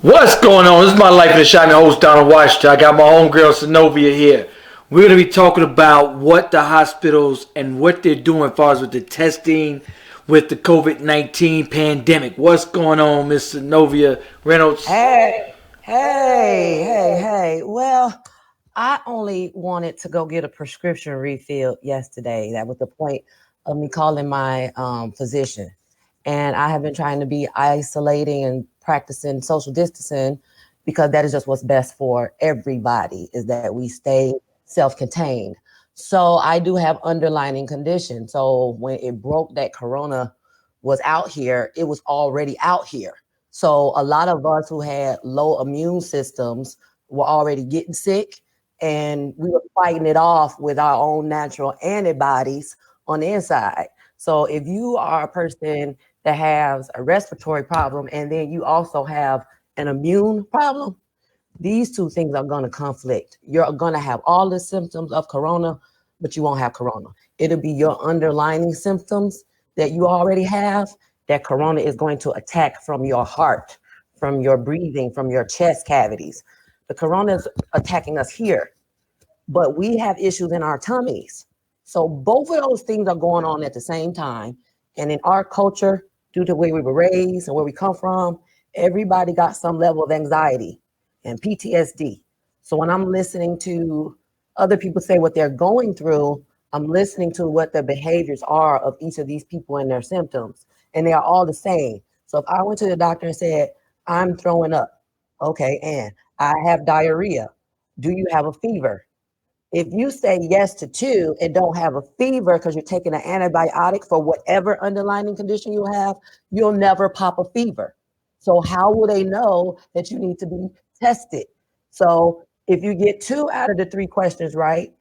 What's going on? This is my life in the shot. I'm your host, Donald Washington. I got my homegirl, Sanovia, here. We're going to be talking about what the hospitals and what they're doing as far as with the testing with the COVID-19 pandemic. What's going on, Miss Sanovia Reynolds? Hey. Well, I only wanted to go get a prescription refilled yesterday. That was the point of me calling my physician. And I have been trying to be isolating and practicing social distancing because that is just what's best for everybody, is that we stay self-contained. So I do have underlying conditions. So when it broke that corona was out here, it was already out here. So a lot of us who had low immune systems were already getting sick, and we were fighting it off with our own natural antibodies on the inside. So if you are a person that has a respiratory problem and then you also have an immune problem, these two things are going to conflict. You're going to have all the symptoms of corona, but you won't have corona. It'll be your underlying symptoms that you already have that corona is going to attack from your heart, from your breathing, from your chest cavities. The corona is attacking us here, but we have issues in our tummies. So both of those things are going on at the same time. And in our culture, due to where we were raised and where we come from, everybody got some level of anxiety and PTSD. So when I'm listening to other people say what they're going through, I'm listening to what the behaviors are of each of these people and their symptoms. And they are all the same. So if I went to the doctor and said, I'm throwing up, okay, and I have diarrhea, do you have a fever? If you say yes to two and don't have a fever because you're taking an antibiotic for whatever underlying condition you have, you'll never pop a fever. So how will they know that you need to be tested? So if you get two out of the three questions right,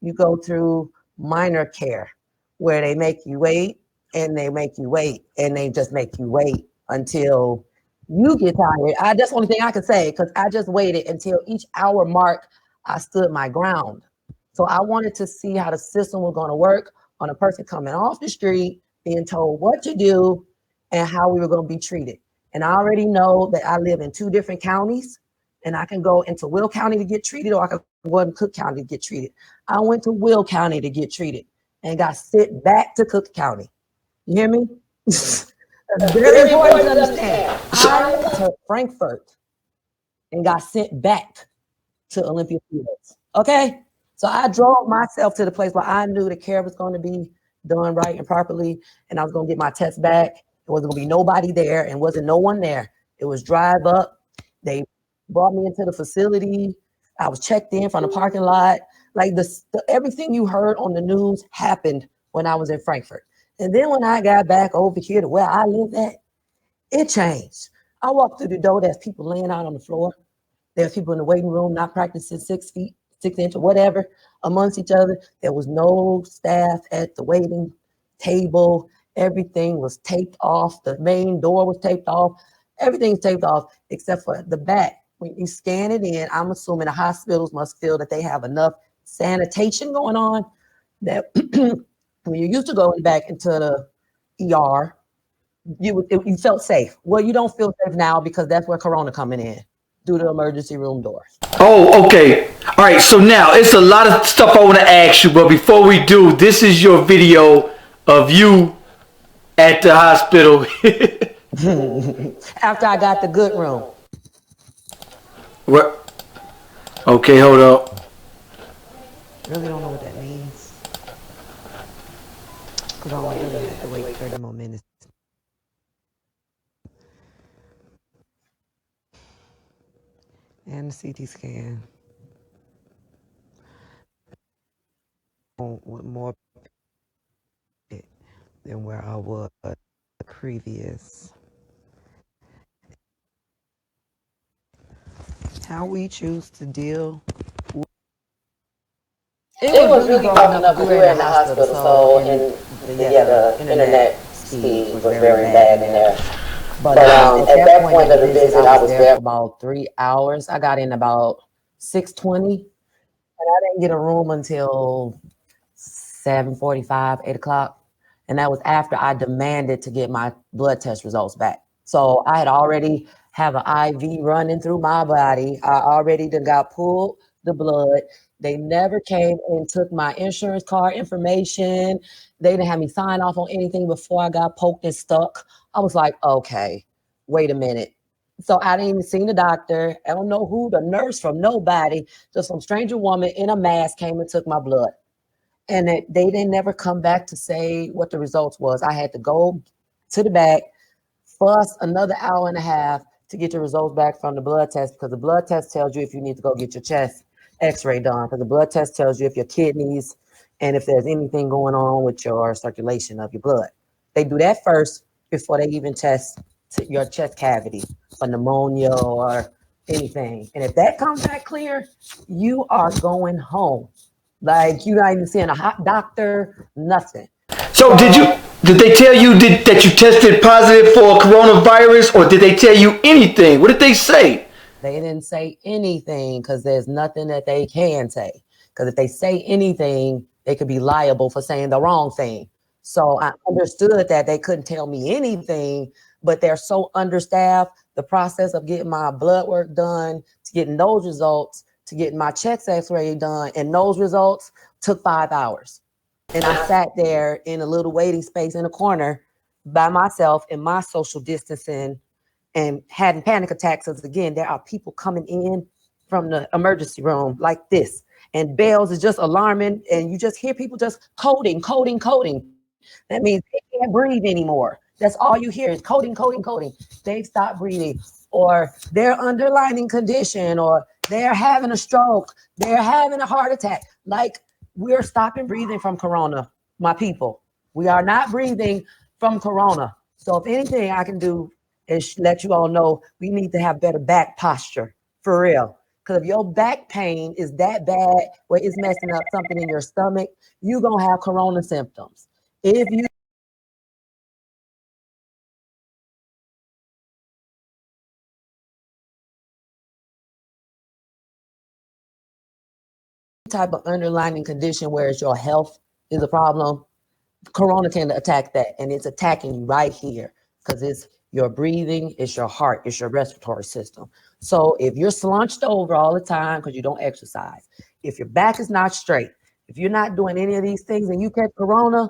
you go through minor care where they make you wait and they make you wait and they just make you wait until you get tired. That's the only thing I can say, because I just waited until each hour mark. I stood my ground. So I wanted to see how the system was going to work on a person coming off the street, being told what to do and how we were going to be treated. And I already know that I live in two different counties, and I can go into Will County to get treated, or I can go in Cook County to get treated. I went to Will County to get treated and got sent back to Cook County. You hear me? That's very important to understand. I went to Frankfurt and got sent back to Olympia Fields. Okay? So I drove myself to the place where I knew the care was going to be done right and properly, and I was going to get my test back. There wasn't going to be nobody there, and wasn't no one there. It was drive up. They brought me into the facility. I was checked in from the parking lot. Like everything you heard on the news happened when I was in Frankfurt. And then when I got back over here to where I live at, it changed. I walked through the door, there's people laying out on the floor. There's people in the waiting room not practicing 6 feet, 6 inch, or whatever amongst each other. There was no staff at the waiting table. Everything was taped off. The main door was taped off. Everything's taped off except for the back. When you scan it in, I'm assuming the hospitals must feel that they have enough sanitation going on that when you used to go back into the ER, you felt safe. Well, you don't feel safe now because that's where Corona coming in through the emergency room doors. Oh, okay. All right. So now it's a lot of stuff I want to ask you, but before we do, this is your video of you at the hospital. After I got the good room. What? Okay, hold up. Really don't know what that means. Because all I really have to wait 30 more minutes. And the CT scan. With more than where I was previous. How we choose to deal. It was really broken up because we were in the hospital, so the internet speed was very bad in there. But at that point of the visit, I was there for about 3 hours. I got in about 6:20, and I didn't get a room until 7:45, 8 o'clock. And that was after I demanded to get my blood test results back. So I had already have an IV running through my body. I already done got pulled the blood. They never came and took my insurance card information. They didn't have me sign off on anything before I got poked and stuck. I was like, okay, wait a minute. So I didn't even see the doctor. I don't know who, the nurse from nobody, just some stranger woman in a mask came and took my blood. And they didn't never come back to say what the results was. I had to go to the back, fuss another hour and a half to get your results back from the blood test, because the blood test tells you if you need to go get your chest x-ray done, because the blood test tells you if your kidneys and if there's anything going on with your circulation of your blood. They do that first before they even test your chest cavity for pneumonia or anything. And if that comes back clear, you are going home. Like, you're not even seeing a hot doctor, nothing. So did they tell you that you tested positive for coronavirus, or did they tell you anything? What did they say? They didn't say anything because there's nothing that they can say. Because if they say anything, they could be liable for saying the wrong thing. So I understood that they couldn't tell me anything, but they're so understaffed. The process of getting my blood work done, to getting those results, to getting my chest x-ray done, and those results took 5 hours. And I sat there in a little waiting space in a corner by myself in my social distancing and having panic attacks. Because again, there are people coming in from the emergency room like this, and bells is just alarming, and you just hear people just coding. That means they can't breathe anymore. That's all you hear is coding. They've stopped breathing, or their underlying condition, or they're having a stroke, they're having a heart attack. Like, we're stopping breathing from corona, my people. We are not breathing from corona. So if anything I can do is let you all know we need to have better back posture, for real. Because if your back pain is that bad where it's messing up something in your stomach, you're going to have corona symptoms. If you type of underlying condition where it's your health is a problem, corona can attack that, and it's attacking you right here because it's your breathing, it's your heart, it's your respiratory system. So if you're slunched over all the time because you don't exercise, if your back is not straight, if you're not doing any of these things and you catch corona,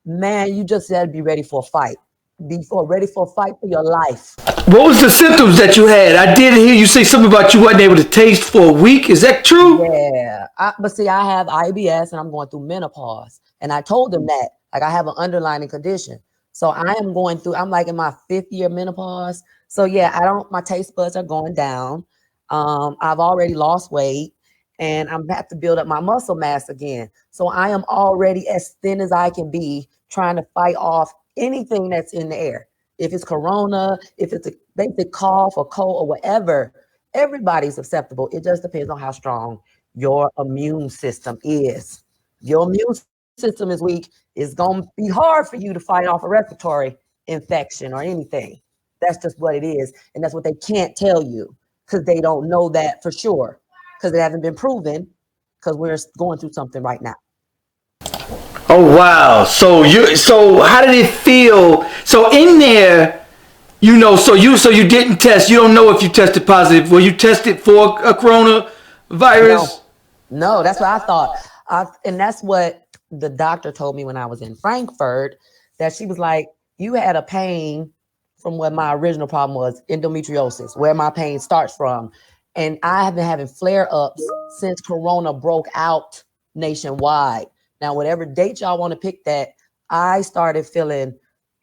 man, you just got to be ready for a fight. Ready for a fight for your life. What was the symptoms that you had? I did hear you say something about you wasn't able to taste for a week. Is that true? Yeah, but see, I have IBS and I'm going through menopause, and I told them that, like, I have an underlying condition. So I am going through, I'm like in my 5th year menopause. So yeah, my taste buds are going down. I've already lost weight, and I'm have to build up my muscle mass again. So I am already as thin as I can be, trying to fight off anything that's in the air. If it's corona, if it's a basic cough or cold or whatever, everybody's susceptible. It just depends on how strong your immune system is. Your immune system is weak, it's going to be hard for you to fight off a respiratory infection or anything. That's just what it is. And that's what they can't tell you because they don't know that for sure, because it hasn't been proven, because we're going through something right now. Oh wow. So how did it feel? So in there, so you didn't test. You don't know if you tested positive. Were you tested for a coronavirus? No, that's what I thought. And that's what the doctor told me when I was in Frankfurt, that she was like, you had a pain from what my original problem was, endometriosis, where my pain starts from. And I have been having flare-ups since corona broke out nationwide. Now, whatever date y'all want to pick that, I started feeling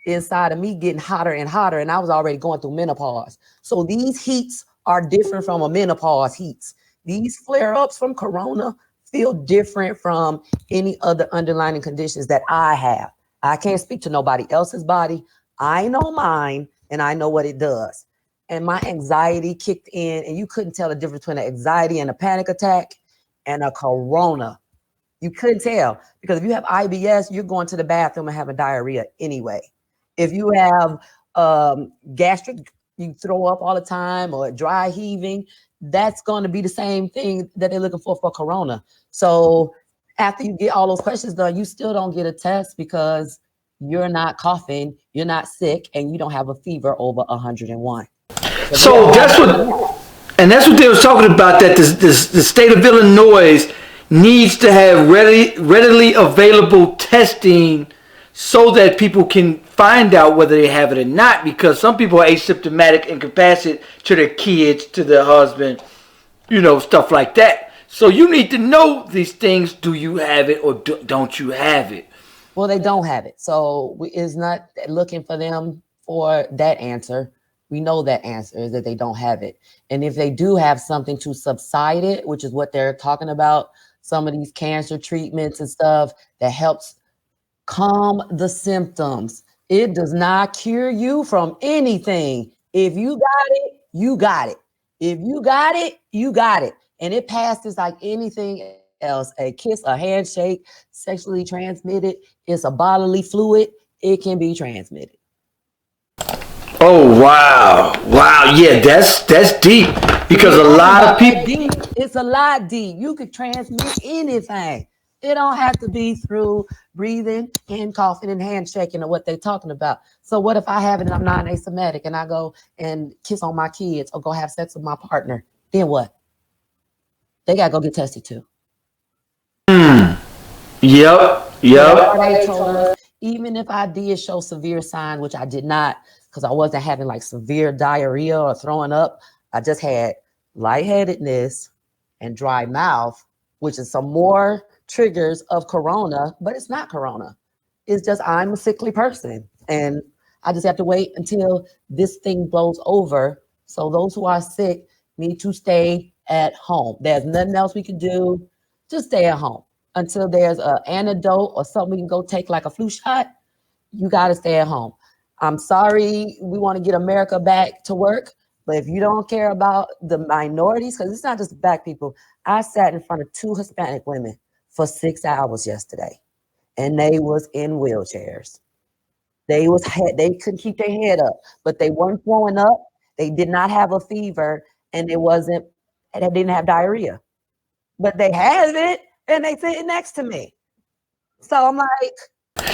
inside of me getting hotter and hotter, and I was already going through menopause. So these heats are different from a menopause heats. These flare-ups from corona feel different from any other underlying conditions that I have. I can't speak to nobody else's body. I know mine, and I know what it does. And my anxiety kicked in, and you couldn't tell the difference between an anxiety and a panic attack and a corona. You couldn't tell, because if you have IBS, you're going to the bathroom and having diarrhea anyway. If you have gastric, you throw up all the time, or dry heaving, that's going to be the same thing that they're looking for corona. So after you get all those questions done, you still don't get a test because you're not coughing, you're not sick, and you don't have a fever over 101. 'Cause we So all have that's what, and that's what they was talking about. That the state of Illinois needs to have readily available testing so that people can find out whether they have it or not. Because some people are asymptomatic and can pass it to their kids, to their husband, stuff like that. So you need to know these things. Do you have it or don't you have it? well, they don't have it. So it's not looking for them for that answer. We know that answer is that they don't have it. And if they do have something to subside it, which is what they're talking about, some of these cancer treatments and stuff that helps calm the symptoms. It does not cure you from anything. If you got it, you got it. If you got it, you got it. And it passes like anything else. A kiss, a handshake, sexually transmitted. It's a bodily fluid. It can be transmitted. Oh wow, wow, yeah, that's deep because a lot of people. Deep, it's a lot deep. You could transmit anything. It don't have to be through breathing and coughing and handshaking or what they're talking about. So what if I have it and I'm not asthmatic and I go and kiss on my kids or go have sex with my partner? Then what? They gotta go get tested too. Yep, Whatever yep. they told us, even if I did show severe signs, which I did not, because I wasn't having like severe diarrhea or throwing up. I just had lightheadedness and dry mouth, which is some more triggers of corona, but it's not corona. It's just I'm a sickly person. And I just have to wait until this thing blows over. So those who are sick need to stay at home. There's nothing else we can do. Just stay at home until there's an antidote or something we can go take like a flu shot. You got to stay at home. I'm sorry, we want to get America back to work, but if you don't care about the minorities, because it's not just black people. I sat in front of 2 Hispanic women for 6 hours yesterday, and they was in wheelchairs. They couldn't keep their head up, but they weren't throwing up. They did not have a fever, and they didn't have diarrhea, but they had it, and they sitting next to me. So I'm like,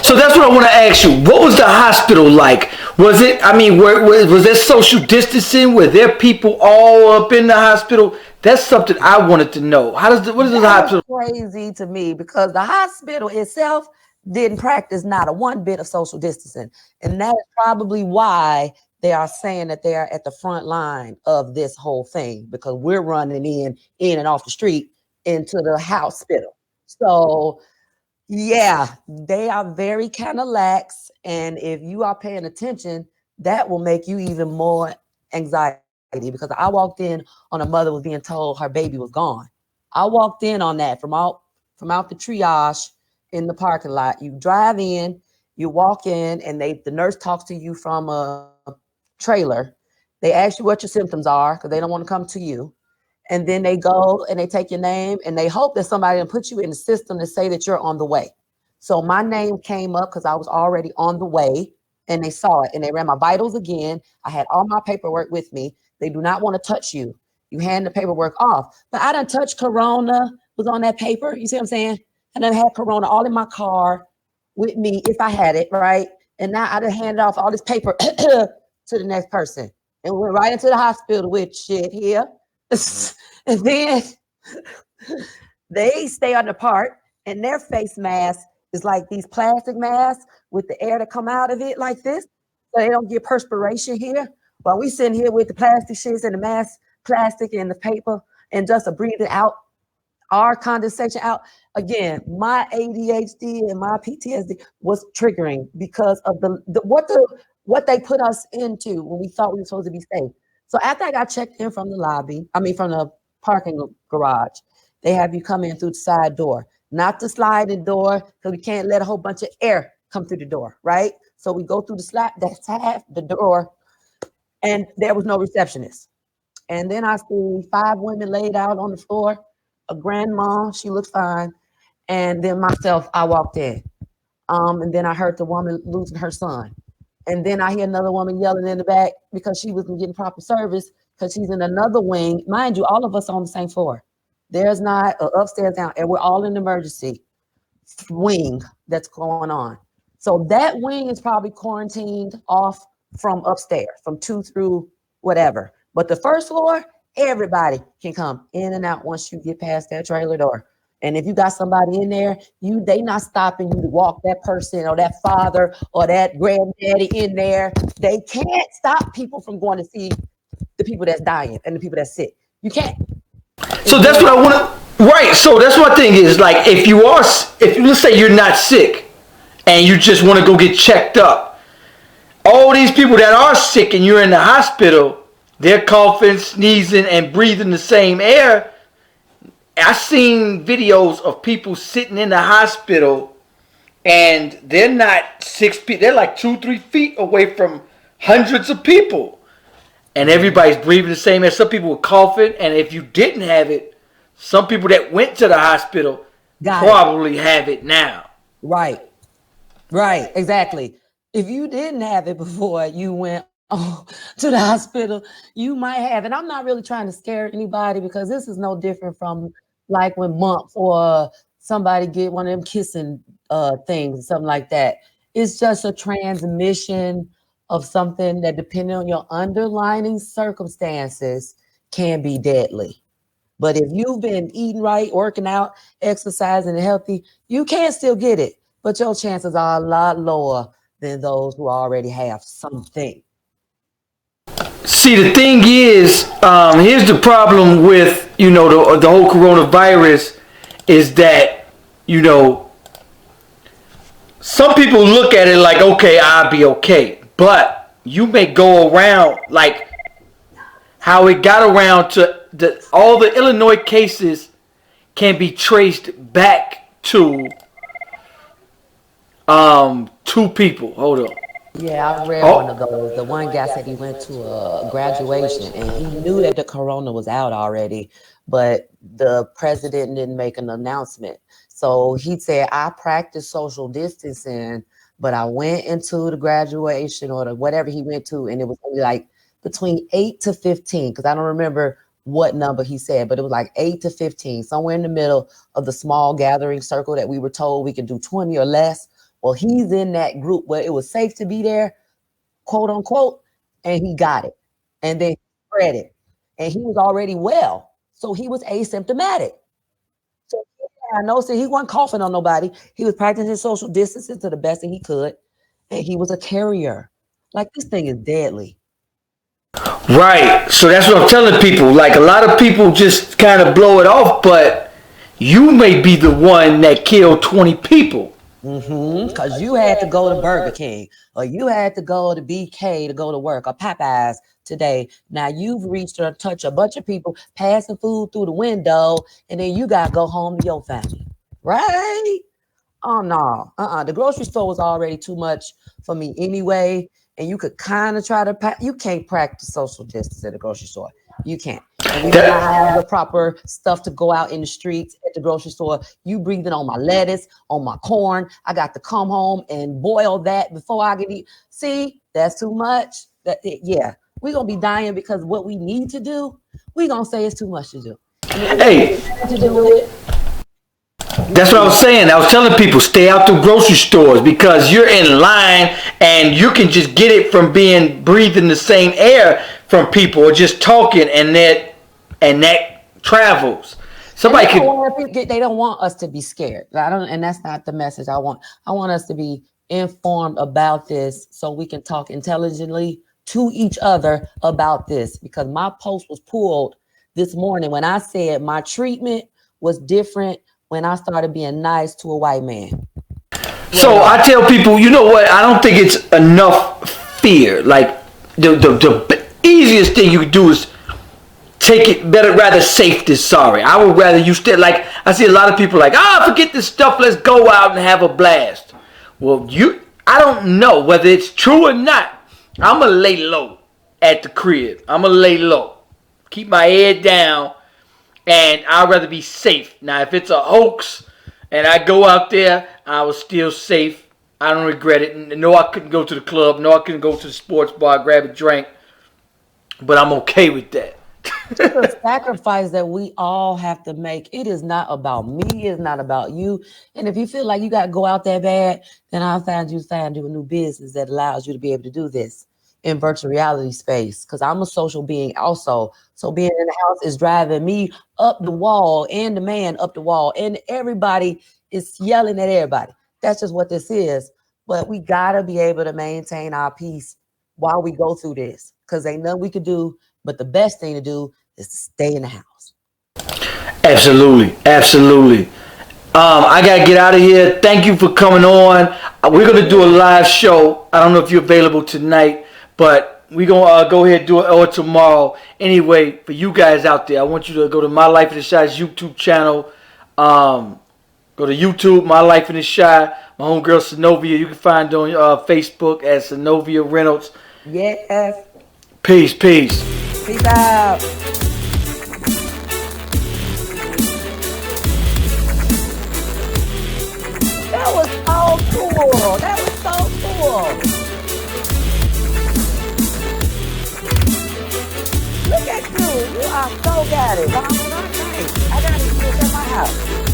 So that's what I want to ask you. What was the hospital like? Was it? I mean, was there social distancing? Were there people all up in the hospital? That's something I wanted to know. What is this that hospital? was crazy to me because the hospital itself didn't practice not a one bit of social distancing. And that is probably why they are saying that they are at the front line of this whole thing because we're running in and off the street into the hospital. So yeah, they are very kind of lax. And if you are paying attention, that will make you even more anxiety because I walked in on a mother was being told her baby was gone. I walked in on that from out the triage in the parking lot. You drive in, you walk in, and the nurse talks to you from a trailer. They ask you what your symptoms are because they don't want to come to you. And then they go and they take your name and they hope that somebody will put you in the system to say that you're on the way. So my name came up because I was already on the way and they saw it and they ran my vitals again. I had all my paperwork with me. They do not want to touch you. You hand the paperwork off. But I done touched Corona, was on that paper. You see what I'm saying? And I had Corona all in my car with me if I had it, right? And now I done handed off all this paper to the next person and went right into the hospital with shit here. And then they stay on the part and their face mask is like these plastic masks with the air to come out of it like this. So they don't get perspiration here. While we sitting here with the plastic shits and the mask, plastic and the paper and just a breathing out our condensation out. Again, my ADHD and my PTSD was triggering because of what they put us into when we thought we were supposed to be safe. So after I got checked in from the lobby, from the parking garage, they have you come in through the side door, not the sliding door, because we can't let a whole bunch of air come through the door, right? So we go through the door, and there was no receptionist. And then I see 5 women laid out on the floor, a grandma, she looked fine. And then myself, I walked in. And then I heard the woman losing her son. And then I hear another woman yelling in the back because she wasn't getting proper service because she's in another wing. Mind you, all of us on the same floor. There's not upstairs, down, and we're all in the emergency wing that's going on. So that wing is probably quarantined off from upstairs, from 2 through whatever. But the first floor, everybody can come in and out once you get past that trailer door. And if you got somebody in there, they not stopping you to walk that person or that father or that granddaddy in there. They can't stop people from going to see the people that's dying and the people that's sick. You can't. So that's what I want to. Right. So that's what thing is like. If let's say you're not sick, and you just want to go get checked up, all these people that are sick and you're in the hospital, they're coughing, sneezing, and breathing the same air. I've seen videos of people sitting in the hospital, and they're not 6 feet. They're like 2-3 feet away from hundreds of people. And everybody's breathing the same air. Some people were coughing, and if you didn't have it, some people that went to the hospital probably have it now. Right, exactly. If you didn't have it before you went to the hospital, you might have. And I'm not really trying to scare anybody, because this is no different from like when mumps or somebody get one of them kissing things, something like that. It's just a transmission of something that, depending on your underlying circumstances, can be deadly. But if you've been eating right, working out, exercising, and healthy, you can still get it. But your chances are a lot lower than those who already have something. See, the thing is, here's the problem with, the whole coronavirus is that, some people look at it like, okay, I'll be okay. But you may go around like how it got around to all the Illinois cases can be traced back to 2 people. Hold on. Yeah, I read one of those. The one guy said he went to a graduation and he knew that the corona was out already, but the president didn't make an announcement. So he said, I practiced social distancing, but I went into the graduation or whatever he went to, and it was only like between 8 to 15, because I don't remember what number he said, but it was like 8 to 15, somewhere in the middle of the small gathering circle that we were told we could do 20 or less. Well, he's in that group where it was safe to be there, quote unquote, and he got it. And then he spread it. And he was already well. So he was asymptomatic. So I know, so he wasn't coughing on nobody. He was practicing his social distancing to the best that he could. And he was a carrier. Like, this thing is deadly. Right. So that's what I'm telling people. Like, a lot of people just kind of blow it off, but you may be the one that killed 20 people. Because you had to go to Burger King, or you had to go to BK to go to work, or Popeyes today. Now you've reached or touched a bunch of people passing food through the window, and then you got to go home to your family, right? Oh, no. The grocery store was already too much for me anyway, and you could kind of try to, you can't practice social distance at the grocery store. You can't. And we don't have the proper stuff to go out in the streets at the grocery store. You breathing on my lettuce, on my corn. I got to come home and boil that before I can eat. See, that's too much. Yeah, we're going to be dying because what we need to do, we're going to say it's too much to do. Hey, that's what I was saying. I was telling people, stay out the grocery stores, because you're in line and you can just get it from breathing the same air from people or just talking, and that travels. Somebody they don't want us to be scared. And that's not the message I want. I want us to be informed about this so we can talk intelligently to each other about this, because my post was pulled this morning when I said my treatment was different when I started being nice to a white man. So I tell people, you know what? I don't think it's enough fear. Like, the easiest thing you can do is take it rather safe than sorry. I would rather you stay. Like, I see a lot of people like, forget this stuff. Let's go out and have a blast. Well, I don't know whether it's true or not. I'm going to lay low at the crib. I'm going to lay low. Keep my head down. And I'd rather be safe. Now, if it's a hoax and I go out there, I was still safe. I don't regret it. No, I couldn't go to the club. No, I couldn't go to the sports bar, grab a drink. But I'm okay with that. It's a sacrifice that we all have to make. It is not about me. It's not about you. And if you feel like you got to go out that bad, then I'll find you a new business that allows you to be able to do this. in virtual reality space because I'm a social being also. So being in the house is driving me up the wall and the man up the wall, and everybody is yelling at everybody. That's just what this is. But we gotta be able to maintain our peace while we go through this because ain't nothing we could do. But the best thing to do is to stay in the house. Absolutely, absolutely. I gotta get out of here. Thank you for coming on. We're gonna do a live show. I don't know if you're available tonight, but we're gonna go ahead and do it or tomorrow. Anyway, for you guys out there, I want you to go to My Life in the Shy's YouTube channel. Go to YouTube, My Life in the Shy. My homegirl Sanovia. You can find on Facebook at Sanovia Reynolds. Yes. Peace, peace. Peace out. That was so cool. That was so cool. Look at you. You are so got it. I gotta do this at my house.